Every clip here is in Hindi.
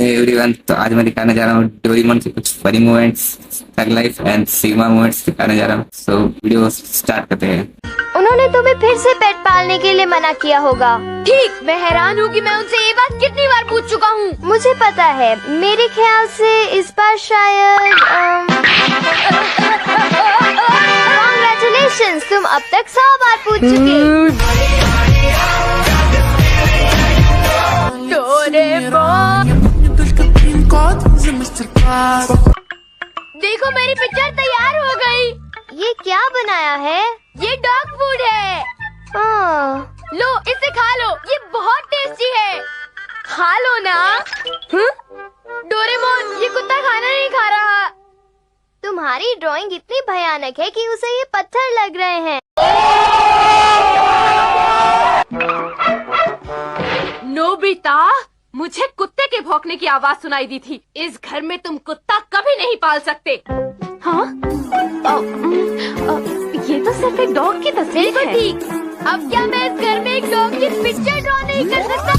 एवरीवन, तो आज मैं दिखाने जा रहा हूँ डोरेमोन के कुछ funny moments, tug life and sigma moments दिखाने जा रहा हूँ। सो वीडियो स्टार्ट करते हैं। उन्होंने तुम्हें फिर से पेट पालने के लिए मना किया होगा। ठीक, मैं हैरान हूँ कि मैं उनसे ये बात कितनी बार पूछ चुका हूँ। मुझे पता है, मेरे ख्याल से इस बार शायद कांग्रेचुलेशंस, तुम अब तक 100 बार पूछ चुके। देखो मेरी पिक्चर तैयार हो गई। ये क्या बनाया है? ये डॉग फूड है। लो इसे खा लो, ये बहुत टेस्टी है। खा लो ना। डोरेमोन, ये कुत्ता खाना नहीं खा रहा। तुम्हारी ड्राइंग इतनी भयानक है कि उसे ये पत्थर लग रहे हैं। नोबिता, मुझे कुत्ते के भौंकने की आवाज सुनाई दी थी। इस घर में तुम कुत्ता कभी नहीं पाल सकते। हाँ? ये तो सिर्फ एक डॉग की तस्वीर है। ठीक, अब क्या मैं इस घर में एक डॉग की पिक्चर ड्रॉ नहीं कर सकता?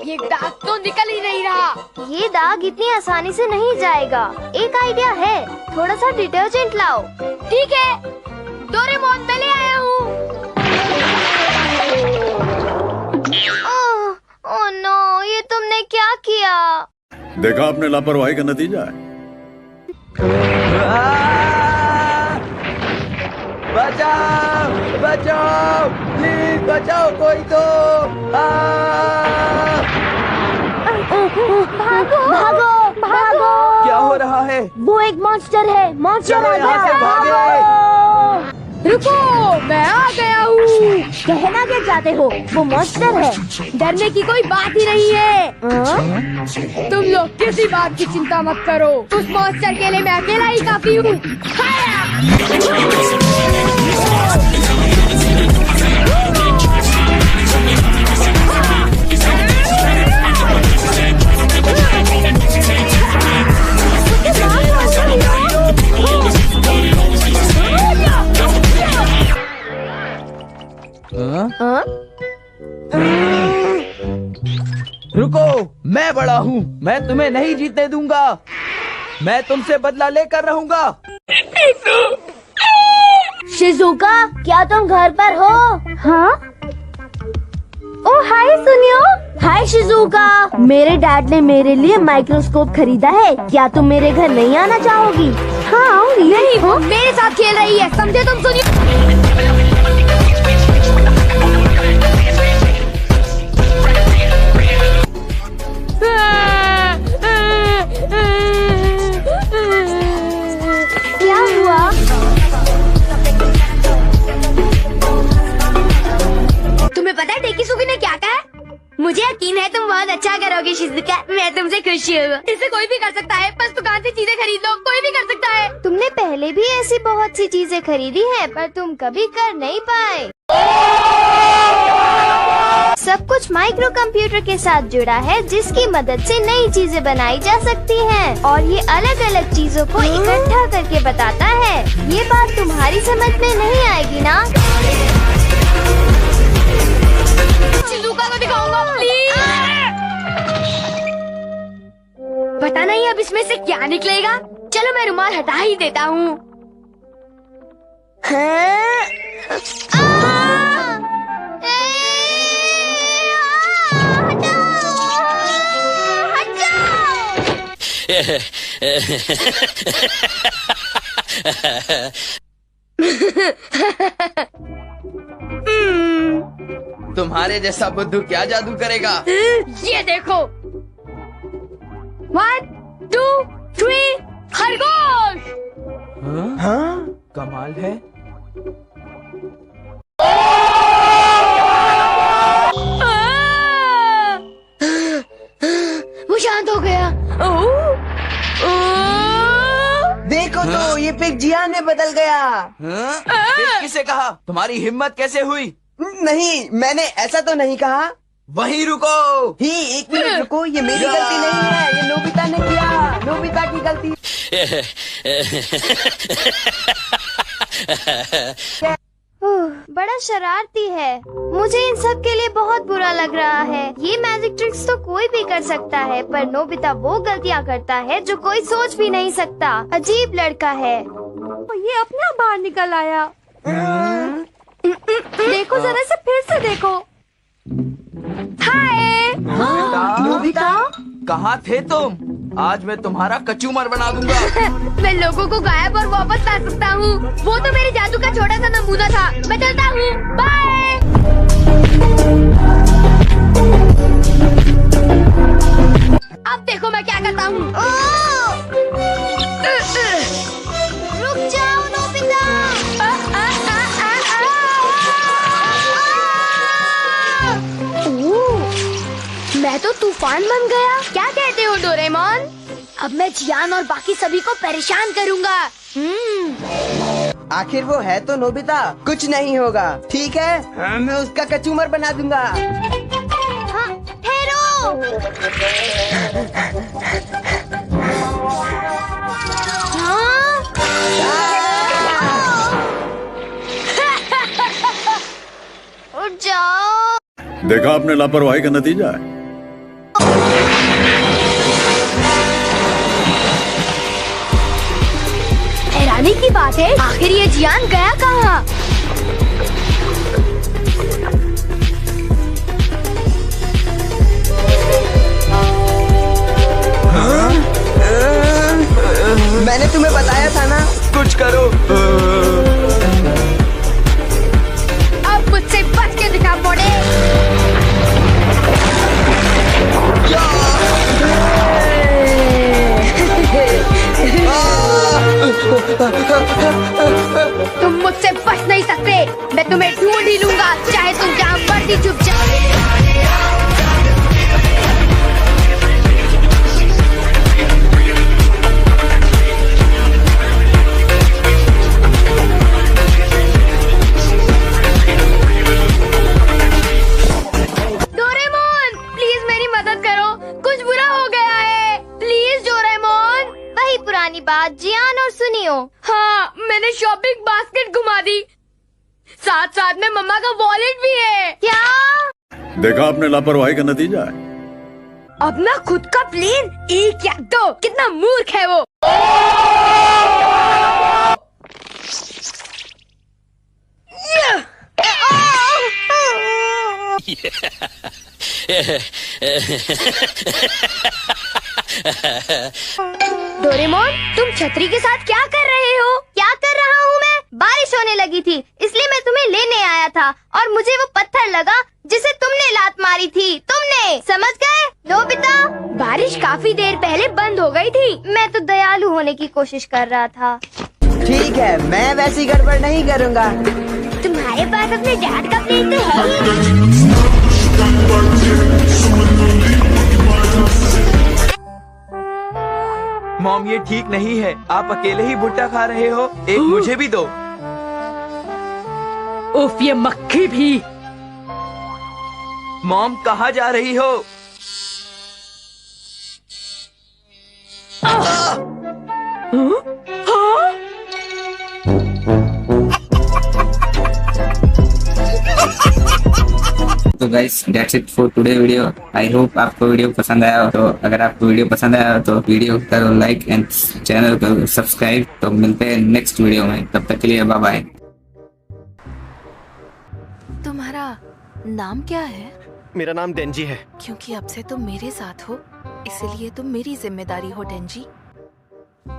ये दाग तो निकल ही नहीं रहा। ये दाग इतनी आसानी से नहीं जाएगा। एक आइडिया है, थोड़ा सा डिटर्जेंट लाओ। ठीक है डोरेमोन, मैं ले आया हूँ। ओह नो, ये तुमने क्या किया? देखा आपने लापरवाही का नतीजा है। बचाओ बचाओ, प्लीज बचाओ कोई तो। भागो भागो भागो। क्या हो रहा है? वो एक मॉन्स्टर है। मॉन्स्टर चलो आ यहाँ से गया। भागे। रुको, मैं आ गया हूँ। कहना क्या चाहते हो? वो मॉन्स्टर है। डरने की कोई बात ही नहीं है। तुम लोग किसी बात की चिंता मत करो। उस मॉन्स्टर के लिए मैं अकेला ही काफी हूँ। रुको, मैं बड़ा हूँ, मैं तुम्हें नहीं जीतने दूंगा। मैं तुमसे बदला लेकर रहूंगा। शिजुका, क्या तुम घर पर हो? हाँ? ओ हाय सुनियो। हाय शिजुका, मेरे डैड ने मेरे लिए माइक्रोस्कोप खरीदा है। क्या तुम मेरे घर नहीं आना चाहोगी? हाँ आऊंगी। नहीं, वो मेरे साथ खेल रही है, समझे तुम? सुनियो, क्या हुआ? तुम्हें पता है टेकिसुगी ने क्या कहा? मुझे यकीन है तुम बहुत अच्छा करोगे शिजुका, मैं तुमसे खुश हूँ। इसे कोई भी कर सकता है, बस दुकान से चीजें खरीद लो, कोई भी कर सकता है। तुमने पहले भी ऐसी बहुत सी चीजें खरीदी हैं, पर तुम कभी कर नहीं पाए। सब कुछ माइक्रो कंप्यूटर के साथ जुड़ा है, जिसकी मदद से नई चीजें बनाई जा सकती हैं, और ये अलग अलग चीजों को इकट्ठा करके बताता है। ये बात तुम्हारी समझ में नहीं आएगी ना? शिजुका को दिखाऊंगा, प्लीज। पता नहीं अब इसमें से क्या निकलेगा। चलो मैं रुमाल हटा ही देता हूँ। तुम्हारे जैसा बुद्धू क्या जादू करेगा? ये देखो, 1 2 3 खरगोश। हाँ, कमाल है। वो शांत हो गया। देखो तो, ये पिग जियान में बदल गया। पिग किसे कहा? तुम्हारी हिम्मत कैसे हुई? नहीं, मैंने ऐसा तो नहीं कहा। वहीं रुको। ही, 1 मिनट रुको, ये मेरी गलती नहीं है, ये नोबिता ने किया। नोबिता की गलती। बड़ा शरारती है। मुझे इन सब के लिए बहुत बुरा लग रहा है। ये मैजिक ट्रिक्स तो कोई भी कर सकता है, पर नोबिता वो गलतियाँ करता है जो कोई सोच भी नहीं सकता। अजीब लड़का है। ये अपने आप बाहर निकल आया। देखो जरा से, फिर से देखो। हाय नोबिता, कहाँ थे तुम? आज मैं तुम्हारा कचूमर बना दूंगा। मैं लोगों को गायब और वापस ला सकता हूँ। वो तो मेरे जादू का छोटा सा नमूना था। मैं चलता हूँ, बाय। अब देखो मैं क्या करता हूँ। रुक जाओ नोबिता। मैं तो तूफान बन गया। क्या कहते हो डोरेमोन? अब मैं जियान और बाकी सभी को परेशान करूंगा। आखिर वो है तो नोबिता, कुछ नहीं होगा। ठीक है, मैं उसका कचूमर बना दूंगा। हाँ, ठहरो। उठ जाओ। देखा आपने लापरवाही का नतीजा है। हैरानी की बात है, आखिर ये जियान गया कहाँ? मैंने तुम्हें बताया था ना, कुछ करो। अब मुझसे बच के दिखा पड़े। तुम मुझसे बच नहीं सकते। मैं तुम्हें ढूंढ ही लूंगा, चाहे तुम जहाँ मर्जी छुप जाओ। डोरेमोन, प्लीज मेरी मदद करो। कुछ बुरा हो गया है। Please Doraemon. वही पुरानी बात, जियान और सुनियो। हाँ, मैंने शॉपिंग बास्केट घुमा दी। साथ साथ में मम्मा का वॉलेट भी है। क्या? देखा आपने लापरवाही का नतीजा है। अपना खुद का प्लेन 1 या 2, कितना मूर्ख है वो। डोरेमोन, तुम छतरी के साथ क्या कर रहे हो? क्या कर रहा हूँ मैं? बारिश होने लगी थी, इसलिए मैं तुम्हें लेने आया था, और मुझे वो पत्थर लगा जिसे तुमने लात मारी थी। तुमने समझ गए नोबिता? बारिश काफी देर पहले बंद हो गई थी। मैं तो दयालु होने की कोशिश कर रहा था। ठीक है, मैं वैसी गड़बड़ नहीं करूँगा। तुम्हारे पास अपने डैड का प्लेन तो है ही। मॉम, ये ठीक नहीं है। आप अकेले ही भुट्टा खा रहे हो। एक मुझे भी दो। उफ, ये मक्खी भी। मॉम, कहाँ जा रही हो? तो guys that's it for today video. I hope आपको वीडियो पसंद आया हो। तो अगर आपको वीडियो पसंद आया हो तो वीडियो करो लाइक एंड चैनल को सब्सक्राइब। तो मिलते हैं नेक्स्ट वीडियो में, तब तक के लिए बाय बाय। तुम्हारा नाम क्या है? मेरा नाम डेंजी है। क्योंकि अब से तुम मेरे साथ हो, इसलिए तुम मेरी जिम्मेदारी हो डेंजी।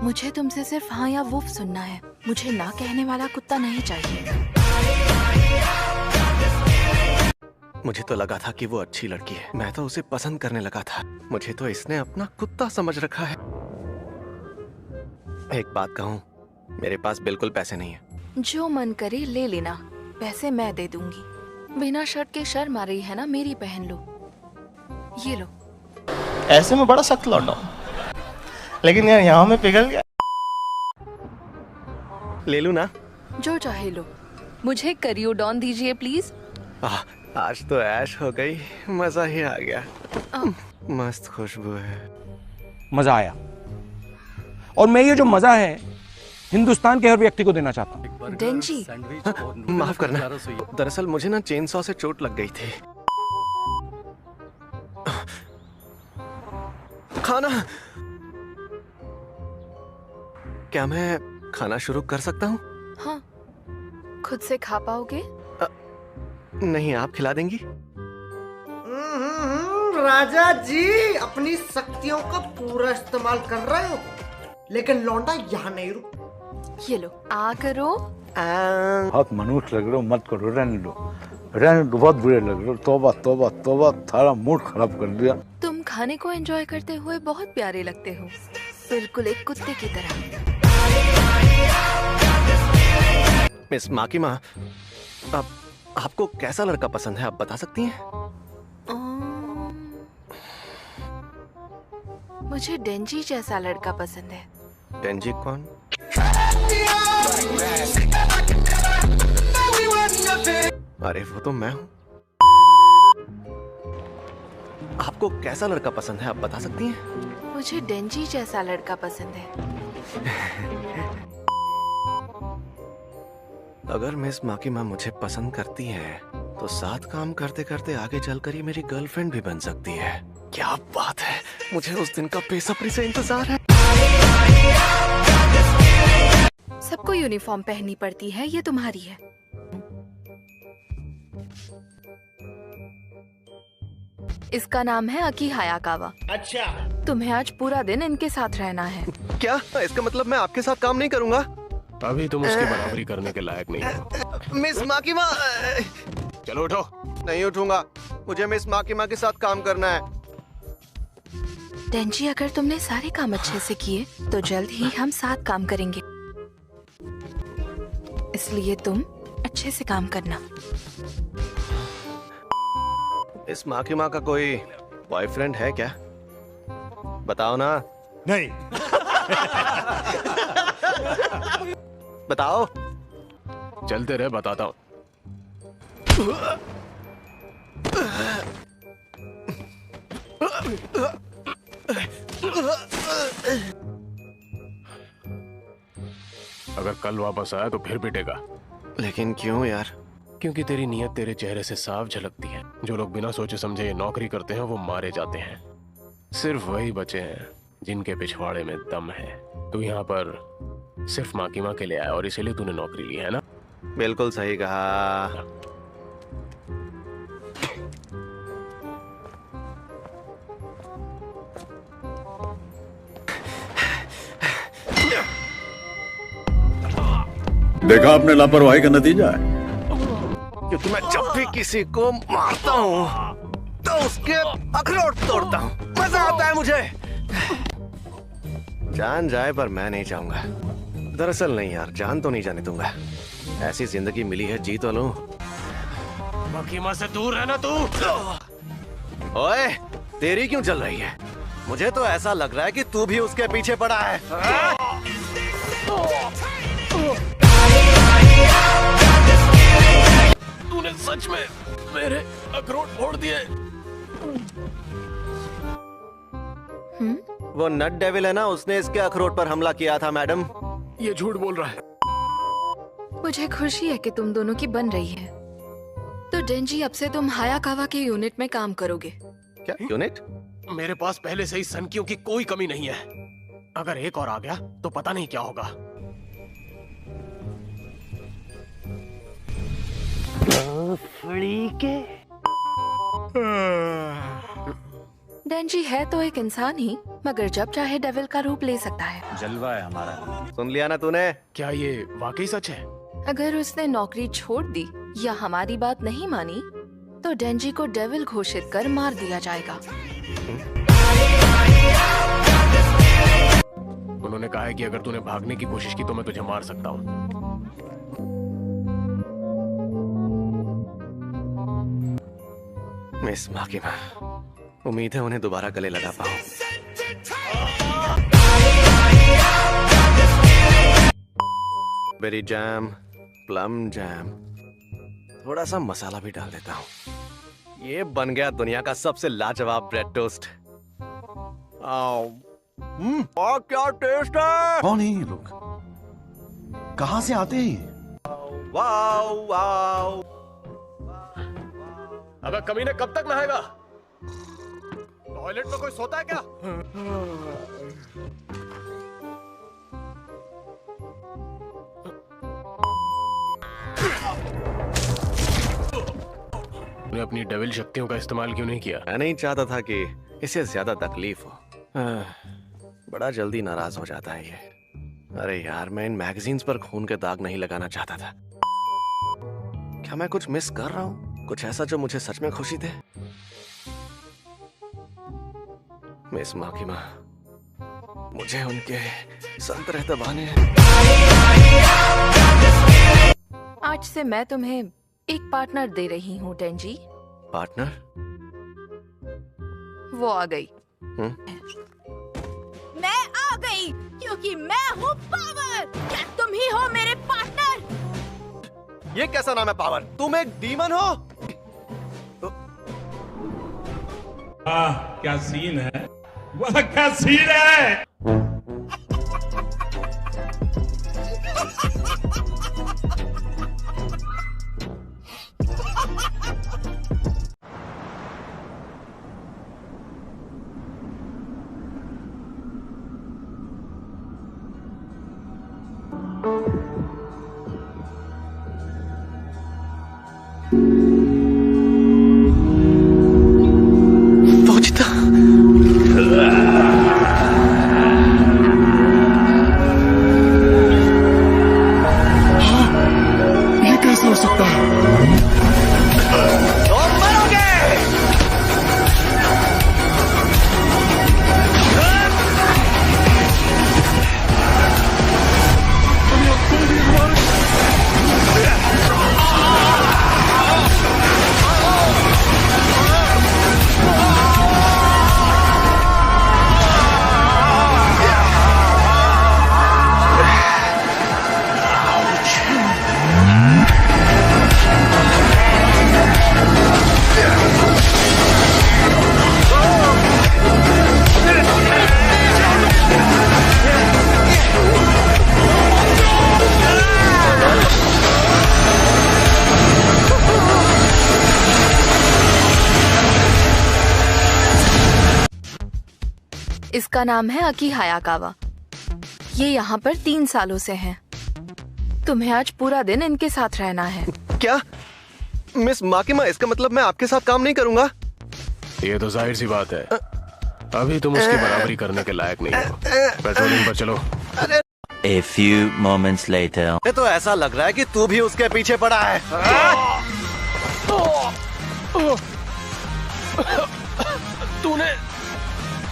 मुझे तुमसे सिर्फ हाँ या वुफ सुनना है। मुझे ना कहने वाला कुत्ता नहीं चाहिए। मुझे तो लगा था कि वो अच्छी लड़की है। मैं तो उसे पसंद करने लगा था। मुझे तो इसने अपना कुत्ता समझ रखा है। एक बात कहूँ, मेरे पास बिल्कुल पैसे नहीं है। जो मन करे ले लेना, पैसे मैं दे दूंगी। बिना शर्ट के शर्म आ रही है ना मेरी, पहन लो। ये लो। ऐसे में बड़ा सख्त लौटा हूं, लेकिन यार यहाँ में पिघल गया। ले लूं ना? जो चाहे लो। मुझे करियोडॉन दीजिए प्लीज। आज तो ऐश हो गई, मजा ही आ गया। मस्त खुशबू है। मजा आया, और मैं ये जो मजा है हिंदुस्तान के हर व्यक्ति को देना चाहता हूँ। डेंजी, माफ करना, दरअसल मुझे ना चेन सॉ से चोट लग गई थी। खाना, क्या मैं खाना शुरू कर सकता हूँ? हाँ, खुद से खा पाओगे? नहीं, आप खिला देंगी? राजा जी अपनी शक्तियों का पूरा इस्तेमाल कर रहे हो, लेकिन लौंडा यहाँ नहीं रुक। ये लो, आ करो। बहुत मनुष्य लग रहे हो, मत करो, रहने दो, बहुत बुरे लग रहे हो। तौबा तौबा तौबा, थारा मूड खराब कर दिया। तुम खाने को एंजॉय करते हुए बहुत प्यारे लगते हो, बिल्कुल एक कुत्ते की तरह। मिस माकिमा, अब आपको कैसा लड़का पसंद है, आप बता सकती हैं? मुझे डेंजी जैसा लड़का पसंद है। डेंजी कौन? अरे वो तो मैं हूँ। आपको कैसा लड़का पसंद है, आप बता सकती हैं? मुझे डेंजी जैसा लड़का पसंद है। अगर मिस माकिमा मुझे पसंद करती है तो साथ काम करते करते आगे चलकर ये मेरी गर्लफ्रेंड भी बन सकती है। क्या बात है, मुझे उस दिन का बेसब्री से इंतजार है। सबको यूनिफॉर्म पहननी पड़ती है, ये तुम्हारी है। इसका नाम है अकी हायाकावा। अच्छा, तुम्हें आज पूरा दिन इनके साथ रहना है। क्या इसका मतलब मैं आपके साथ काम नहीं करूंगा? अभी तुम उसकी बराबरी करने के लायक नहीं हो। मिस माकिमा, चलो उठो। नहीं उठूंगा, मुझे मिस माकिमा के साथ काम करना है। डेंजी, अगर तुमने सारे काम अच्छे से किए तो जल्द ही हम साथ काम करेंगे, इसलिए तुम अच्छे से काम करना। इस माकिमा का कोई बॉयफ्रेंड है क्या? बताओ ना। नहीं। बताओ। चलते रहे, बताता हूँ। अगर कल वापस आया तो फिर पिटेगा। लेकिन क्यों यार? क्योंकि तेरी नीयत तेरे चेहरे से साफ झलकती है। जो लोग बिना सोचे समझे ये नौकरी करते हैं वो मारे जाते हैं। सिर्फ वही बचे हैं जिनके पिछवाड़े में दम है। तू यहाँ पर सिर्फ माकिमा के लिए आया और इसीलिए तूने नौकरी ली है ना? बिल्कुल सही कहा। देखा आपने लापरवाही का नतीजा है। क्योंकि मैं जब भी किसी को मारता हूँ तो उसके अखरोट तोड़ता हूँ, मजा आता है मुझे। जान जाए पर मैं नहीं चाहूंगा। दरअसल नहीं यार, जान तो नहीं जाने दूंगा। ऐसी जिंदगी मिली है, जी तो लूं। माकिमा से दूर रहना तू। ओए, तेरी क्यों चल रही है? मुझे तो ऐसा लग रहा है कि तू भी उसके पीछे पड़ा है। तूने सच में मेरे अखरोट फोड़ दिए। वो नट डेविल है ना, उसने इसके अखरोट पर हमला किया था मैडम। ये झूठ बोल रहा है। मुझे खुशी है कि तुम दोनों की बन रही है। तो डेंजी, अब से तुम हायाकावा के यूनिट में काम करोगे। क्या यूनिट? मेरे पास पहले से ही सनकियों की कोई कमी नहीं है। अगर एक और आ गया तो पता नहीं क्या होगा। डेंजी है तो एक इंसान ही, मगर जब चाहे डेविल का रूप ले सकता है। जलवा है हमारा। सुन लिया ना तूने? क्या ये वाकई सच है? अगर उसने नौकरी छोड़ दी या हमारी बात नहीं मानी तो डेंजी को डेविल घोषित कर मार दिया जाएगा। उन्होंने कहा है कि अगर तूने भागने की कोशिश की तो मैं तुझे मार सकता हूँ। मिस माकिमा, उम्मीद है उन्हें दोबारा गले लगा पाऊं। बेरी जैम, प्लम जैम, थोड़ा सा मसाला भी डाल देता हूँ। ये बन गया दुनिया का सबसे लाजवाब ब्रेड टोस्ट। और क्या टेस्ट है! कौन है ये लोग? कहाँ से आते हैं? Wow wow. अबे कमीने कब तक नहाएगा? टॉयलेट में कोई सोता है क्या? तूने अपनी डेविल शक्तियों का इस्तेमाल क्यों नहीं किया? मैं नहीं चाहता था कि इसे ज्यादा तकलीफ हो। बड़ा जल्दी नाराज हो जाता है ये। अरे यार, मैं इन मैगजीन्स पर खून के दाग नहीं लगाना चाहता था। क्या मैं कुछ मिस कर रहा हूँ? कुछ ऐसा जो मुझे सच में खुशी दे? मिस माकिमा, मुझे उनके संतरे दबाने। आज से मैं तुम्हें एक पार्टनर दे रही हूँ टेंजी। पार्टनर? वो आ गई। मैं आ गई क्योंकि मैं हूँ पावर। क्या तुम ही हो मेरे पार्टनर? ये कैसा नाम है पावर? तुम एक डीमन हो? क्या सीन है? वह क्या सीन है? ये कैसे हो सकता है? तुम मरोगे! इसका नाम है अकी हायाकावा। ये यहाँ पर 3 सालों से हैं। तुम्हें आज पूरा दिन इनके साथ रहना है। क्या? मिस माकिमा, इसका मतलब मैं आपके साथ काम नहीं करूंगा? ये तो जाहिर सी बात है। अभी तुम उसकी बराबरी करने के लायक नहीं हो। पेट्रोलिंग पर चलो। A few moments later. ये तो ऐसा लग रहा है कि तू भी उसके पीछे पड़ा है।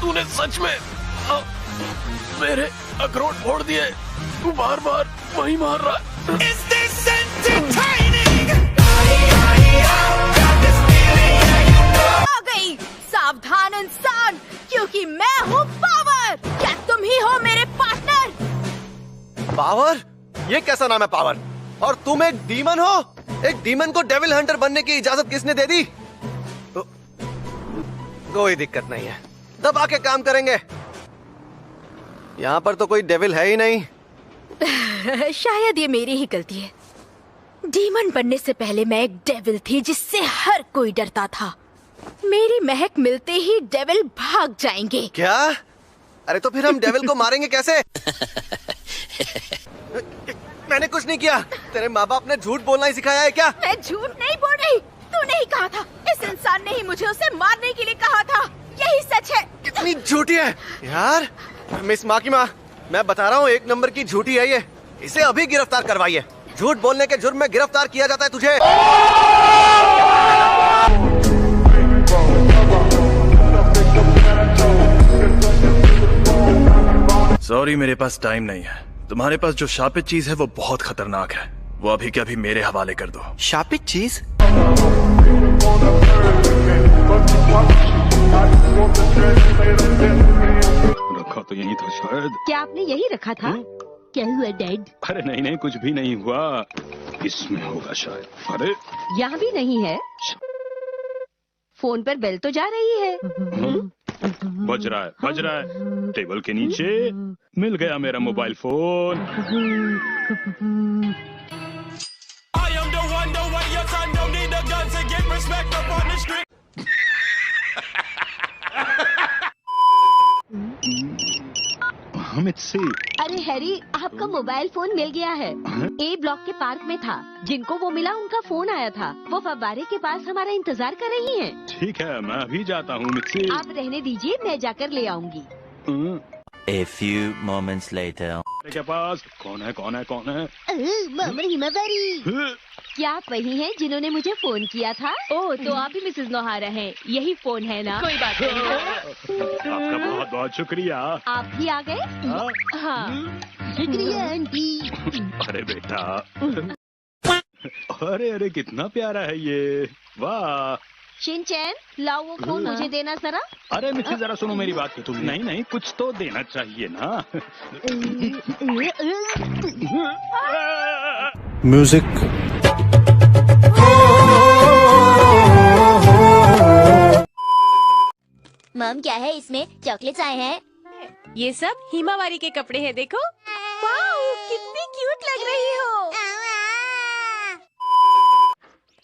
तूने सच में मेरे अखरोट फोड़ दिए। तू बार बार वही मार रहा है। आ गई। सावधान इंसान, क्योंकि मैं हूँ पावर। क्या तुम ही हो मेरे पार्टनर? पावर? ये कैसा नाम है पावर? और तुम एक डीमन हो? एक डीमन को डेविल हंटर बनने की इजाजत किसने दे दी? कोई दिक्कत नहीं है, दबा के काम करेंगे। यहाँ पर तो कोई डेविल है ही नहीं। शायद ये मेरी ही गलती है। डीमन बनने से पहले मैं एक डेविल थी जिससे हर कोई डरता था। मेरी महक मिलते ही डेविल भाग जाएंगे। क्या? अरे तो फिर हम डेविल को मारेंगे कैसे? मैंने कुछ नहीं किया। तेरे माँ बाप ने झूठ बोलना ही सिखाया है क्या? मैं झूठ नहीं बोल रही। तूने ही कहा था। इस इंसान ने ही मुझे उसे मारने के लिए कहा था। यही सच है। कितनी झूठी है यार। मिस माकिमा, मैं बता रहा हूँ, 1 नंबर की झूठी है ये। इसे अभी गिरफ्तार करवाइए। झूठ बोलने के जुर्म में गिरफ्तार किया जाता है तुझे। सॉरी, मेरे पास टाइम नहीं है। तुम्हारे पास जो शापित चीज है वो बहुत खतरनाक है। वो अभी के अभी मेरे हवाले कर दो। शापित चीज? रखा तो यही था शायद। क्या आपने यही रखा था? क्या हुआ डैड? अरे नहीं नहीं, कुछ भी नहीं हुआ। इसमें होगा शायद। अरे यहाँ भी नहीं है। फोन पर बेल तो जा रही है। बज रहा है टेबल के नीचे मिल गया मेरा मोबाइल फोन। अरे हैरी, आपका मोबाइल फोन मिल गया है। ए ब्लॉक के पार्क में था। जिनको वो मिला उनका फोन आया था। वो फव्वारे के पास हमारा इंतजार कर रही हैं। ठीक है, मैं अभी जाता हूँ मिक्सी। आप रहने दीजिए, मैं जाकर ले आऊंगी। A few moments later. के पास कौन है? मामा हिमावरी, क्या आप वही हैं जिन्होंने मुझे फोन किया था? ओह, तो आप ही मिसेस नोहारा हैं। यही फोन है ना? कोई बात नहीं। आपका बहुत बहुत शुक्रिया। आप भी आ गए? हाँ, शुक्रिया आंटी। अरे बेटा, अरे कितना प्यारा है ये, वाह। शिनचैन, लाओ वो फोन मुझे देना जरा। अरे मिक्सी जरा सुनो मेरी बात। तुम नहीं कुछ तो देना चाहिए ना। म्यूजिक। मम, क्या है इसमें? चॉकलेट्स आए हैं। ये सब हिमावारी के कपड़े हैं, देखो। वाओ, कितनी क्यूट लग रही हो।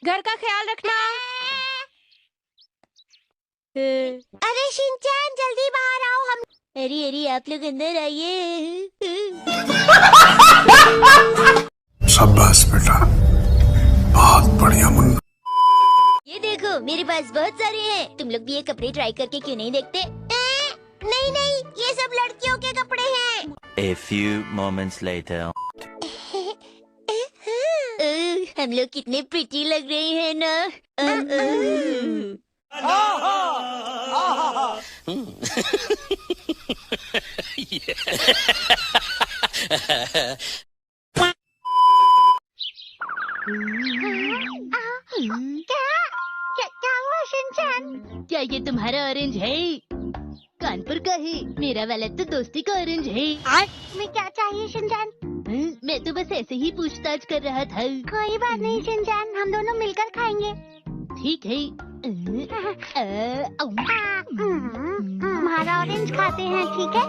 घर का ख्याल रखना। अरे शिनचैन, जल्दी बाहर आओ। हम अरे आप लोग अंदर आइए। शाबाश बेटा, बहुत बढ़िया मुन्ना। ये देखो, मेरे पास बहुत सारे हैं। तुम लोग भी ये कपड़े ट्राई करके क्यों नहीं देखते? नहीं, ये सब लड़कियों के कपड़े हैं। A few moments later. हम लोग कितने प्रिटी लग रहे हैं ना। क्या हुआ शिनचैन? क्या ये तुम्हारा ऑरेंज है? कानपुर का है। मेरा वाला तो दोस्ती का ऑरेंज है। तुम्हें क्या चाहिए शिनचैन? मैं तो बस ऐसे ही पूछताछ कर रहा था। कोई बात नहीं शिनचैन, हम दोनों मिलकर खाएंगे। ठीक है। तुम्हारा ऑरेंज खाते हैं, ठीक है?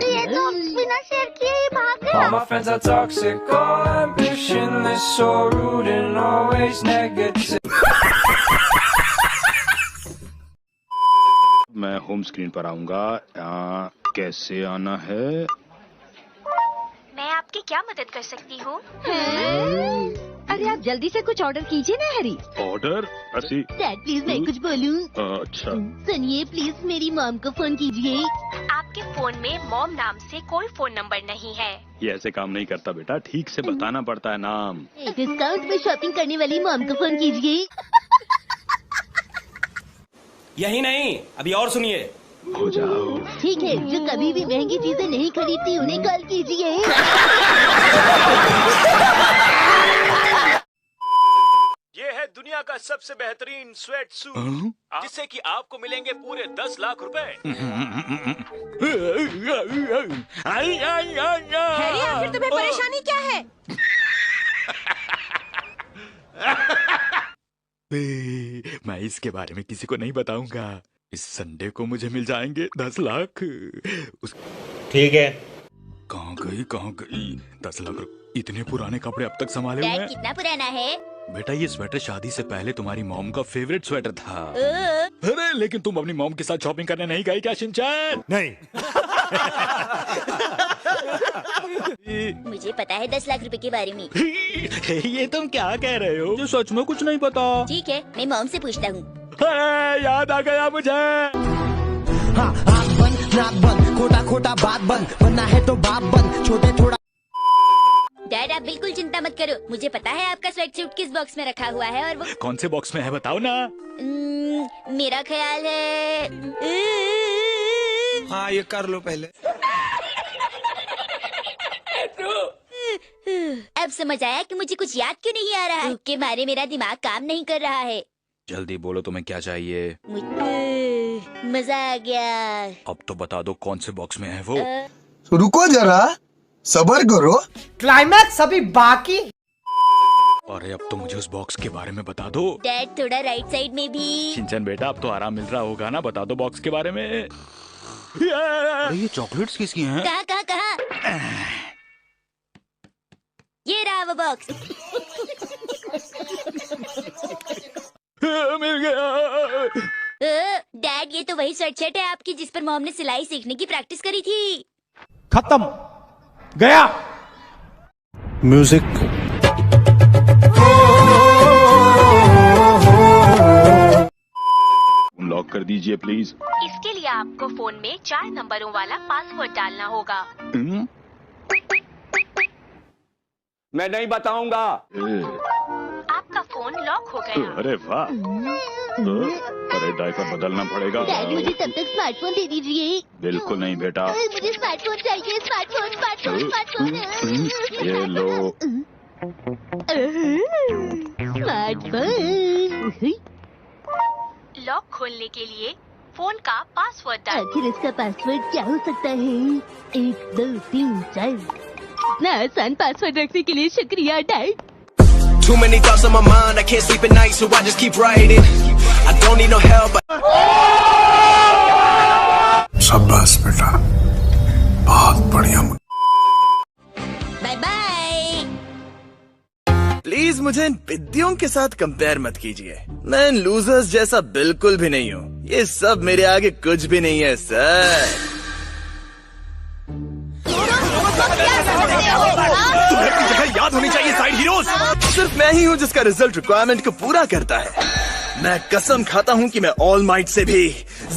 ये तो बिना शेयर किए ही भाग गया। All my friends are toxic, all ambitionless, so rude and always negative. मैं होम स्क्रीन पर आऊंगा। कैसे आना है? मैं आपकी क्या मदद कर सकती हूँ? अरे आप जल्दी से कुछ ऑर्डर कीजिए ना हैरी। ऑर्डर? डैड प्लीज मैं कुछ बोलूं? अच्छा। सुनिए प्लीज, मेरी मॉम को फोन कीजिए। आपके फोन में मॉम नाम से कोई फोन नंबर नहीं है। ये ऐसे काम नहीं करता बेटा, ठीक से बताना पड़ता है नाम। डिस्काउंट में शॉपिंग करने वाली मॉम को फोन कीजिए। यही नहीं, अभी और सुनिए। हो जाओ। ठीक है, जो कभी भी महंगी चीजें नहीं खरीदती उन्हें कॉल कीजिए। ये है दुनिया का सबसे बेहतरीन स्वेट सूट, जिससे कि आपको मिलेंगे पूरे 10 लाख रुपए। हैरी, आखिर तुम्हें परेशानी क्या है? मैं इसके बारे में किसी को नहीं बताऊंगा। इस संडे को मुझे मिल जाएंगे 10 लाख। ठीक है। कहाँ गई 10 लाख? इतने पुराने कपड़े अब तक संभाले हुए हैं। कितना पुराना है? बेटा ये स्वेटर शादी से पहले तुम्हारी मॉम का फेवरेट स्वेटर था। अरे लेकिन तुम अपनी मॉम के साथ शॉपिंग करने नहीं गई क्या शिनचैन? नहीं। मुझे पता है 10 लाख रुपए के बारे में। ये तुम क्या कह रहे हो? जो सच में कुछ नहीं पता। ठीक है, मैं मॉम से पूछता हूँ। याद आ गया मुझे। हाँ, आँख बंद, नाक बंद, खोटा खोटा बात बंद, बनना है तो बाप बंद, छोटे थोड़ा। डैड, आप बिल्कुल चिंता मत करो। मुझे पता है आपका स्वेट सूट किस बॉक्स में रखा हुआ है और वो कौन से बॉक्स में है बताओ ना। मेरा ख्याल है। हाँ, ये कर लो पहले। अब समझ आया कि मुझे कुछ याद क्यों नहीं आ रहा है। के मारे मेरा दिमाग काम नहीं कर रहा है। जल्दी बोलो तुम्हें क्या चाहिए। मजा आ गया। अब तो बता दो कौन से बॉक्स में है वो। रुको जरा, सबर करो, क्लाइमैक्स अभी बाकी। अरे अब तो मुझे उस बॉक्स के बारे में बता दो। डैड थोड़ा राइट साइड में भी। शिनचैन बेटा अब तो आराम मिल रहा होगा ना, बता दो बॉक्स के बारे में। ये चॉकलेट्स किसकी हैं? कहाँ? ये रहा वो बॉक्स। मिल गया। डैड ये तो वही स्वेटशर्ट है आपकी जिस पर मॉम ने सिलाई सीखने की प्रैक्टिस करी थी। खत्म गया। म्यूजिक। लॉक कर दीजिए प्लीज। इसके लिए आपको फोन में 4 नंबरों वाला पासवर्ड डालना होगा। मैं नहीं बताऊंगा। आपका फोन लॉक हो गया। अरे वाह। अरे डायपर बदलना पड़ेगा। डैड मुझे तब तक स्मार्टफोन दे दीजिए। बिल्कुल नहीं बेटा। मुझे स्मार्टफोन चाहिए। स्मार्टफोन। ये लो। स्मार्टफोन। लॉक खोलने के लिए फोन का पासवर्ड डालें। आखिर इसका पासवर्ड क्या हो सकता है? 1 2 3 4। इतना आसान पासवर्ड रखने के लिए शुक्रिया dad. Too many thoughts on my mind, I can't sleep at night, so I just keep writing. I don't need no help. शाबाश बेटा, बहुत बढ़िया। Bye bye. प्लीज मुझे इन पिद्दियों के साथ कंपेयर मत कीजिए। मैं इन लूजर्स जैसा बिल्कुल भी नहीं हूँ। ये सब मेरे आगे कुछ भी नहीं है सर। तुम्हें अपनी जगह याद होनी चाहिए साइड हीरोज। सिर्फ मैं ही हूँ जिसका रिजल्ट रिक्वायरमेंट को पूरा करता है। मैं कसम खाता हूँ कि मैं ऑल माइट से भी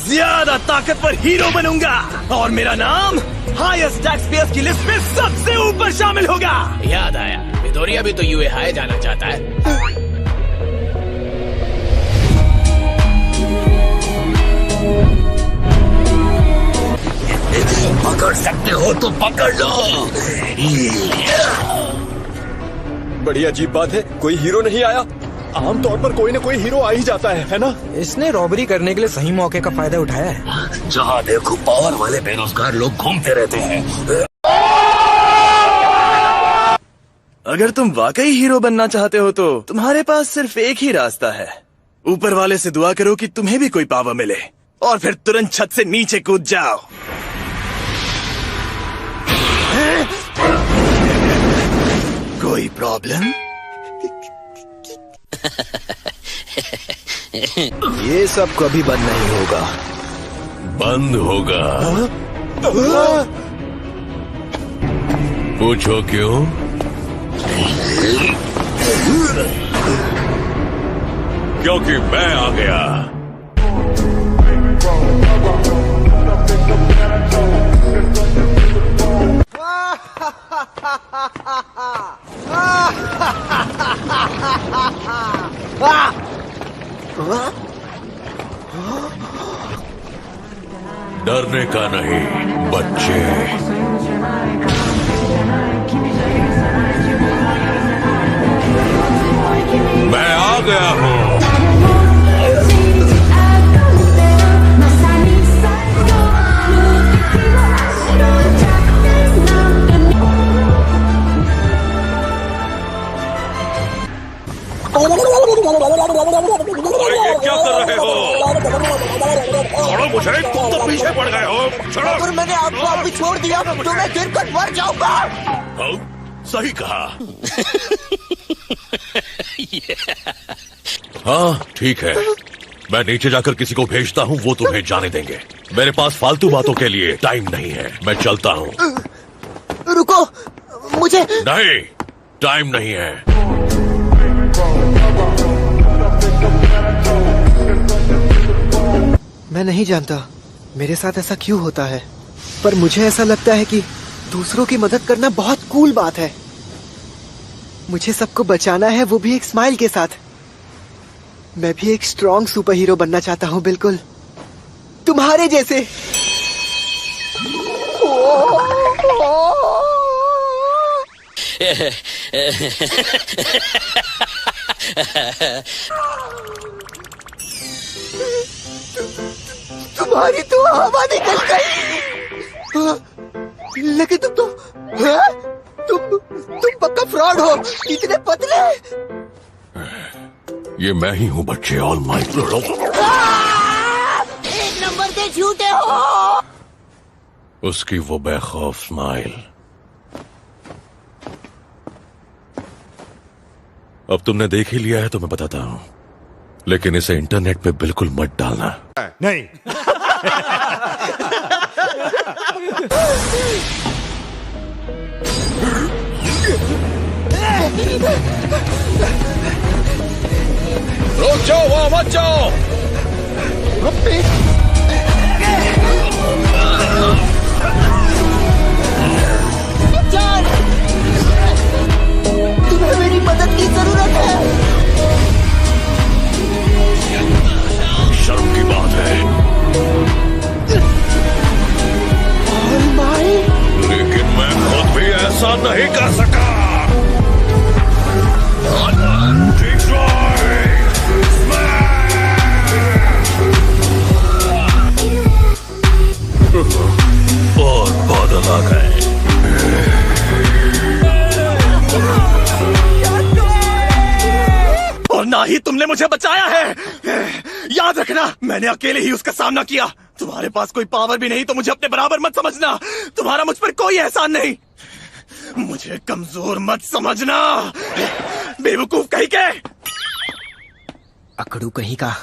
ज्यादा ताकतवर हीरो बनूंगा और मेरा नाम हाईएस्ट टैक्स पेयर्स की लिस्ट में सबसे ऊपर शामिल होगा। याद आया, विदोरिया भी तो यूए हाई जाना चाहता है। पकड़ सकते हो तो पकड़ लो। बड़ी अजीब बात है, कोई हीरो नहीं आया। आमतौर पर कोई न कोई हीरो आ ही जाता है ना? इसने रॉबरी करने के लिए सही मौके का फायदा उठाया है। जहाँ देखो पावर वाले बेरोजगार लोग घूमते रहते हैं। अगर तुम वाकई हीरो बनना चाहते हो तो तुम्हारे पास सिर्फ एक ही रास्ता है। ऊपर वाले से दुआ करो कि तुम्हें भी कोई पावर मिले और फिर तुरंत छत से नीचे कूद जाओ। कोई प्रॉब्लम? ये सब कभी बंद नहीं होगा। बंद होगा। पूछो क्यों? क्योंकि मैं आ गया। डरने का नहीं बच्चे। मैं आ गया हूँ। ये क्या कर रहे हो? छोड़ो मुझे, तुम तो पीछे पड़ गए हो। छोड़ो। अगर मैंने आपको अभी छोड़ दिया तो मैं गिर कर मर जाऊंगा। सही कहा। हाँ ठीक है, मैं नीचे जाकर किसी को भेजता हूँ, वो तुम्हें जाने देंगे। मेरे पास फालतू बातों के लिए टाइम नहीं है, मैं चलता हूँ। रुको, मुझे नहीं, टाइम नहीं है। मैं नहीं जानता मेरे साथ ऐसा क्यों होता है, पर मुझे ऐसा लगता है कि दूसरों की मदद करना बहुत कूल बात है। मुझे सबको बचाना है, वो भी एक स्माइल के साथ। मैं भी एक स्ट्रॉन्ग सुपर हीरो बनना चाहता हूँ, बिल्कुल तुम्हारे जैसे। तुम्हारी तो हवा निकल गई। लेकिन तुम पक्का फ्रॉड हो, इतने पतले। ये मैं ही हूँ बच्चे, ऑल माइट। एक नंबर के झूठे हो। उसकी वो बेखौफ स्माइल। अब तुमने देख ही लिया है तो मैं बताता हूँ, लेकिन इसे इंटरनेट पे बिल्कुल मत डालना। नहीं। रुक जाओ, वहां मत जाओ। जॉन, तुम्हें मेरी मदद की जरूरत है। शर्म की बात है। लेकिन मैं खुद भी ऐसा नहीं कर सका। और बादल आ गए। और ना ही तुमने मुझे बचाया है। याद रखना, मैंने अकेले ही उसका सामना किया। तुम्हारे पास कोई पावर भी नहीं तो मुझे अपने बराबर मत समझना। तुम्हारा मुझ पर कोई एहसान नहीं। मुझे कमजोर मत समझना, बेवकूफ कहीं के। अकड़ू कहीं का।